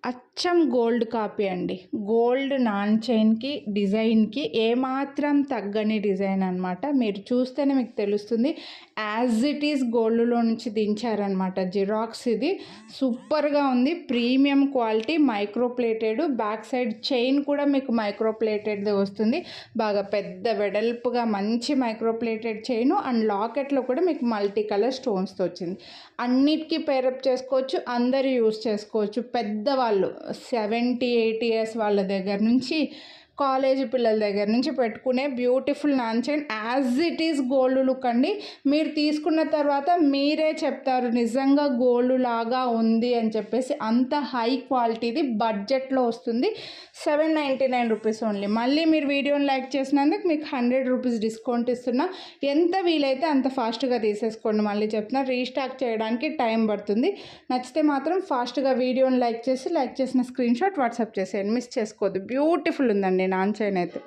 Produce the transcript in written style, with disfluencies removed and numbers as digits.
అచ్చం gold copy అండి. Gold non చైన్‌కి, డిజైన్‌కి ఏమాత్రం తగ్గని డిజైన్ అనమాట. మీరు చూస్తేనే మీకు తెలుస్తుంది. యాజ్ ఇట్ ఈజ్ గోల్డ్‌లో నుంచి దించారనమాట. జిరాక్స్ ఇది. సూపర్‌గా ఉంది. Premium quality micro plated. Back side chain కూడా మీకు మైక్రో ప్లేటెడ్‌దే వస్తుంది. బాగా పెద్ద వెడల్పుగా మంచి మైక్రో ప్లేటెడ్ చైను అండ్ లాకెట్‌లో కూడా మీకు మల్టీ కలర్ స్టోన్స్‌తో వచ్చింది. అన్నిటికీ పేరప్ చేసుకోవచ్చు. అందరూ యూజ్ చేసుకోవచ్చు. పెద్దవాళ్ళు 70-80 ఇయర్స్ వాళ్ళ దగ్గర నుంచి కాలేజీ పిల్లల దగ్గర నుంచి పెట్టుకునే beautiful non chain as it is gold look అండి. మీరు తీసుకున్న తర్వాత మీరే చెప్తారు నిజంగా గోల్డ్ లాగా ఉంది అని చెప్పేసి. అంత హై క్వాలిటీది బడ్జెట్లో వస్తుంది. 799 రూపీస్ ఓన్లీ. మళ్ళీ మీరు వీడియోని లైక్ చేసినందుకు మీకు 100 రూపీస్ డిస్కౌంట్ ఇస్తున్నా. ఎంత వీలైతే అంత ఫాస్ట్గా తీసేసుకోండి. మళ్ళీ చెప్తున్నా, రీస్టాక్ చేయడానికి టైం పడుతుంది. నచ్చితే మాత్రం ఫాస్ట్గా వీడియోని లైక్ చేసిన స్క్రీన్ షాట్ వాట్సాప్ చేసేయండి. మిస్ చేసుకోవద్దు. బ్యూటిఫుల్ ఉందండి నాన్ చైన్ అయితే.